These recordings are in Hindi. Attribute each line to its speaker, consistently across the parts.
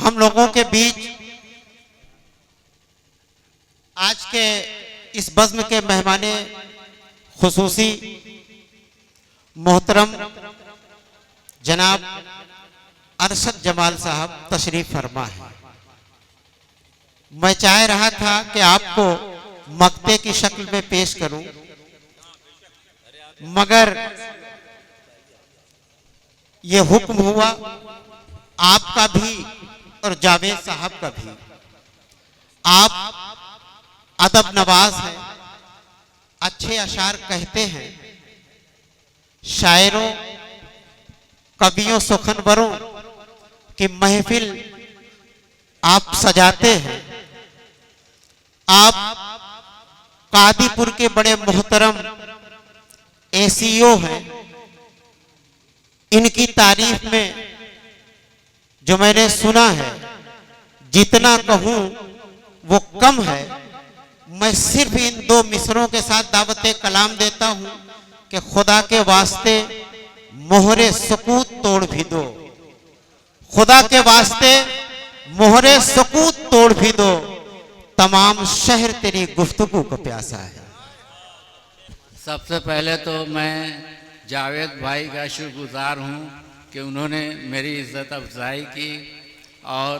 Speaker 1: हम लोगों के बीच आज के इस बज़्म के मेहमाने खुसूसी मोहतरम जनाब अरशद जमाल साहब तशरीफ फरमा है। मैं चाह रहा था कि आपको मक्ते की शक्ल में पेश करूं, मगर ये हुक्म हुआ आपका भी और जावेद साहब का भी। आप अदब नवाज हैं, अच्छे अशार कहते हैं, शायरों कवियों सुखनवरों की महफिल आप सजाते हैं। आप कादीपुर के बड़े मोहतरम एसीओ हैं। इनकी तारीफ में जो मैंने सुना है, जितना कहूं वो कम है। मैं सिर्फ इन दो मिसरों के साथ दावते कलाम देता हूं कि खुदा के वास्ते मोहरे सुकूत तोड़ भी दो, खुदा के वास्ते मोहरे सुकूत तोड़ भी दो, तमाम शहर तेरी गुफ्तगू को प्यासा है।
Speaker 2: सबसे पहले तो मैं जावेद भाई का शुक्रगुजार हूँ कि उन्होंने मेरी इज़्ज़त अफजाई की, और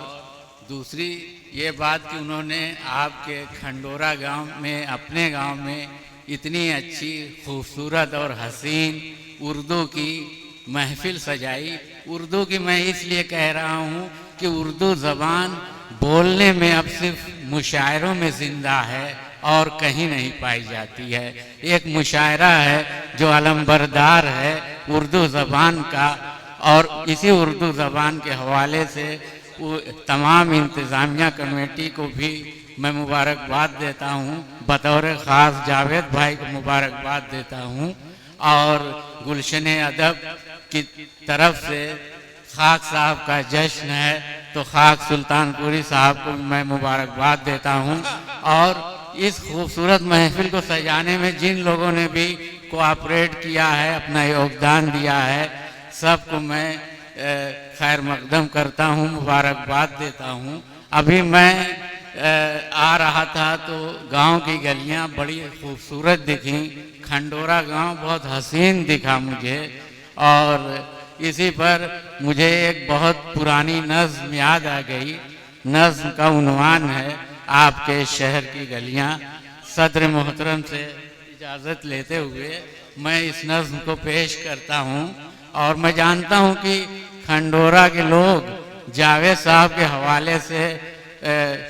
Speaker 2: दूसरी ये बात कि उन्होंने आपके खंडोरा गांव में, अपने गांव में इतनी अच्छी खूबसूरत और हसीन उर्दू की महफिल सजाई। उर्दू की मैं इसलिए कह रहा हूँ कि उर्दू ज़बान बोलने में अब सिर्फ मुशायरों में ज़िंदा है और कहीं नहीं पाई जाती है। एक मुशायरा है जो अलंबरदार है उर्दू ज़बान का, और इसी उर्दू ज़बान के हवाले से वो तमाम इंतज़ामिया कमेटी को भी मैं मुबारकबाद देता हूँ, बतौर ख़ास जावेद भाई को मुबारकबाद देता हूँ। और गुलशन अदब की तरफ से खाक साहब का जश्न है तो खाक सुल्तानपुरी साहब को मैं मुबारकबाद देता हूँ। और इस खूबसूरत महफिल को सजाने में जिन लोगों ने भी कोऑपरेट किया है, अपना योगदान दिया है, सबको मैं खैर मकदम करता हूँ, मुबारकबाद देता हूँ। अभी मैं आ रहा था तो गांव की गलियां बड़ी खूबसूरत दिखीं, खंडोरा गांव बहुत हसीन दिखा मुझे। और इसी पर मुझे एक बहुत पुरानी नज़्म याद आ गई। नज़्म का उन्वान है आपके शहर की गलियां। सदर मोहतरम से इजाज़त लेते हुए मैं इस नज़्म को पेश करता हूँ। और मैं जानता हूँ कि खंडोरा के लोग जावेद साहब के हवाले से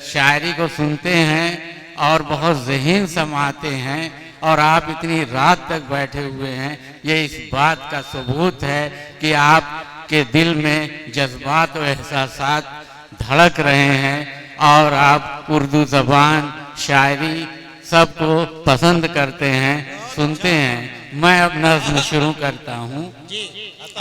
Speaker 2: शायरी को सुनते हैं और बहुत ज़हीन समाते हैं, और आप इतनी रात तक बैठे हुए हैं, ये इस बात का सबूत है कि आपके दिल में जज्बात और एहसासात धड़क रहे हैं और आप उर्दू ज़बान, शायरी सबको पसंद करते हैं, सुनते हैं। मैं अब नज़्म शुरू करता हूँ।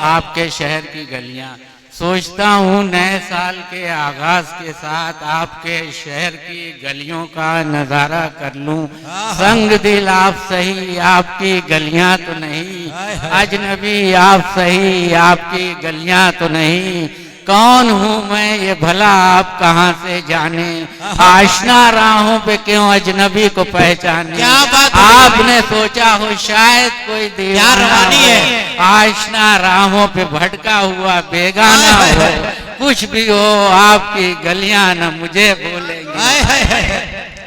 Speaker 2: आपके शहर की गलियां। सोचता हूँ नए साल के आगाज के साथ आपके शहर की गलियों का नज़ारा कर लूं। संग दिल आप सही, आपकी गलियां तो नहीं, अजनबी आप सही, आपकी गलियां तो नहीं। कौन हूँ मैं ये भला आप कहाँ से जाने, आशना राहों पे क्यों अजनबी को पहचाने। आपने सोचा हो शायद कोई दीवाना है, आशना राहों पे भटका हुआ बेगाना हो। कुछ भी हो आपकी गलियां न मुझे भूलेंगी,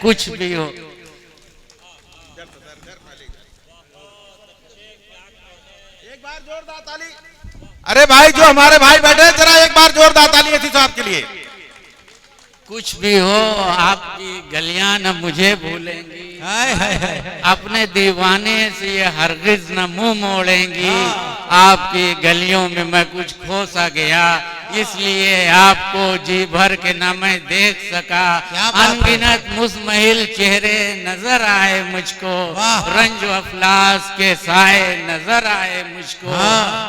Speaker 2: कुछ भी हो।
Speaker 3: एक बार जोरदार ताली। अरे भाई जो हमारे भाई बैठे हैं, जरा एक बार जोरदार ताली ऐसी साहब के लिए।
Speaker 2: कुछ भी हो आपकी गलियां न मुझे भूलेंगी, अपने दीवाने से ये हरगिज न मुंह मोड़ेंगी। आपकी गलियों में मैं कुछ खो सा गया, इसलिए आपको जी भर के न मैं देख सका। अनगिनत मुज़महिल चेहरे नजर आए मुझको, रंज अफलास के साए नजर आए मुझको।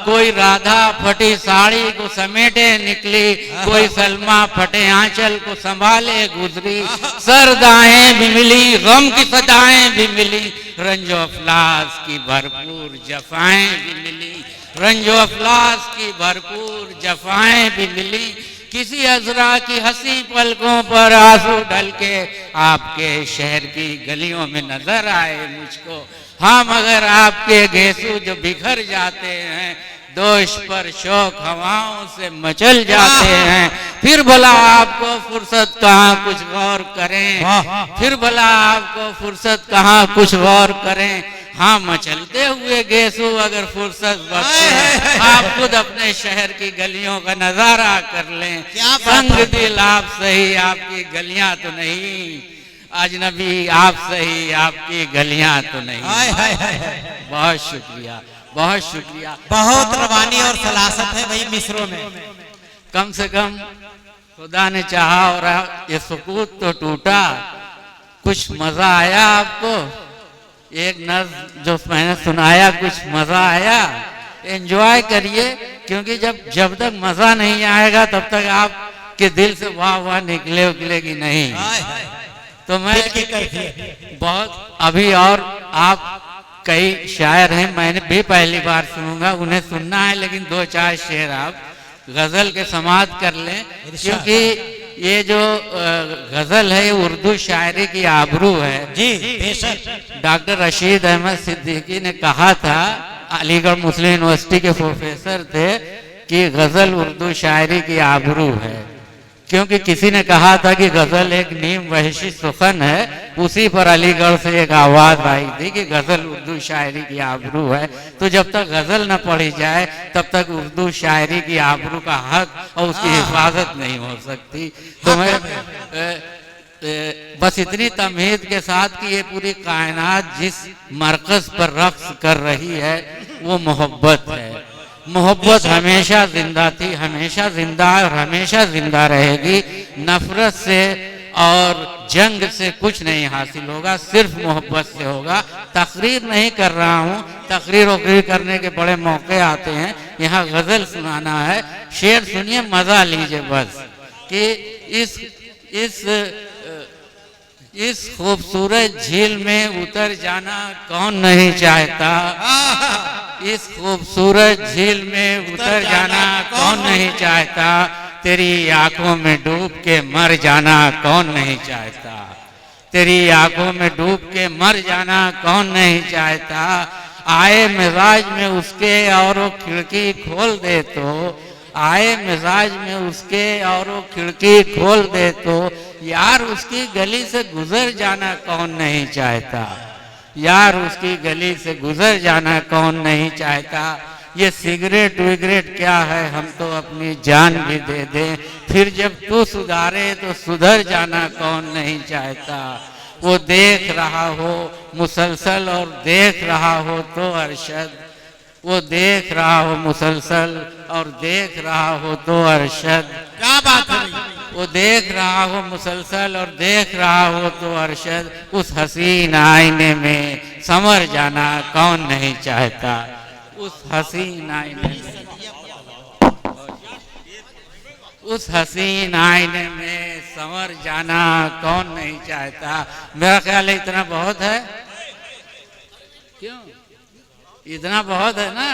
Speaker 2: कोई राधा फटी साड़ी को समेटे निकली, कोई सलमा फटे आंचल को संभाले गुजरी। सरदाएं भी मिली, गम की सदाएं भी मिली, रंजो अफलास की भरपूर जफाएं भी मिली, रंजो अफलास की भरपूर जफाएं भी मिली। किसी अजरा की हंसी पलकों पर आंसू ढल के आपके शहर की गलियों में नजर आए मुझको। हाँ मगर आपके गेसू जो बिखर जाते हैं, दोष पर शौक हवाओं से मचल जाते हैं। फिर भला आपको फुर्सत कहाँ कुछ गौर करें, फिर भला आपको फुर्सत कहाँ कुछ गौर करें। हाँ मचलते हुए गेसू अगर फुर्सत बख्शे, आप खुद अपने शहर की गलियों का नजारा कर लें। संग दिल आप सही, आपकी गलियां तो नहीं, अजनबी आप सही, आपकी गलियां तो नहीं। बहुत शुक्रिया, बहुत शुक्रिया।
Speaker 1: बहुत रवानी और सलासत है भाई मिसरों में।
Speaker 2: कम से कम खुदा ने चाहा और ये सुकूत तो टूटा। कुछ मजा आया आपको? एक नज़्म जो मैंने सुनाया, कुछ मजा आया? एंजॉय करिए, क्योंकि जब तक मजा नहीं आएगा तब तक आपके दिल से वाह वाह निकलेगी नहीं। तो मैं बहुत अभी, और आप कई शायर हैं, मैंने भी पहली बार सुनूंगा, उन्हें सुनना है, लेकिन 2-4 शेर आप गजल के समाप्त कर लें, क्योंकि ये जो गजल है उर्दू शायरी की आबरू है।
Speaker 1: जी बेशक।
Speaker 2: डॉक्टर रशीद अहमद सिद्दीकी ने कहा था, अलीगढ़ मुस्लिम यूनिवर्सिटी के प्रोफेसर थे, कि गजल उर्दू शायरी की आबरू है। क्योंकि किसी ने कहा था कि गजल एक नीम वहशी सुखन है, उसी पर अलीगढ़ से एक आवाज आई थी कि गजल उर्दू शायरी की आबरू है। तो जब तक गजल न पढ़ी जाए तब तक उर्दू शायरी की आबरू का हक और उसकी हिफाजत नहीं हो सकती। तो मैं बस इतनी तमहीद के साथ कि ये पूरी कायनात जिस मरकज पर रक्स कर रही है वो मोहब्बत है। मोहब्बत हमेशा जिंदा थी, हमेशा जिंदा है और हमेशा जिंदा रहेगी। नफरत से और जंग से कुछ नहीं हासिल होगा, सिर्फ मोहब्बत से होगा। तकरीर नहीं कर रहा हूँ, तकरीर वकरीर करने के बड़े मौके आते हैं, यहाँ गजल सुनाना है। शेर सुनिए, मजा लीजिए बस। कि इस खूबसूरत झील में उतर जाना कौन नहीं चाहता, इस खूबसूरत झील में उतर जाना कौन नहीं चाहता, तेरी आंखों में डूब के मर जाना कौन नहीं चाहता, तेरी आंखों में डूब के मर जाना कौन नहीं चाहता। आए मिजाज में उसके और वो खिड़की खोल दे तो, आए मिजाज में उसके और वो खिड़की खोल दे तो, यार उसकी गली से गुजर जाना कौन नहीं चाहता, यार उसकी गली से गुजर जाना कौन नहीं चाहता। ये सिगरेट विगरेट क्या है, हम तो अपनी जान भी दे दें, फिर जब तू सुधारे तो सुधर जाना कौन नहीं चाहता। वो देख रहा हो मुसलसल और देख रहा हो तो अरशद, वो देख रहा हो मुसलसल और देख रहा हो तो अरशद।
Speaker 1: क्या बात है,
Speaker 2: वो देख रहा हो मुसलसल और देख रहा हो तो अरशद। उस हसीन आईने में संवर जाना कौन नहीं चाहता, उस हसीन आईने में, उस हसीन आईने में संवर जाना कौन नहीं चाहता। मेरा ख्याल है इतना बहुत है, क्यों? इतना बहुत है ना।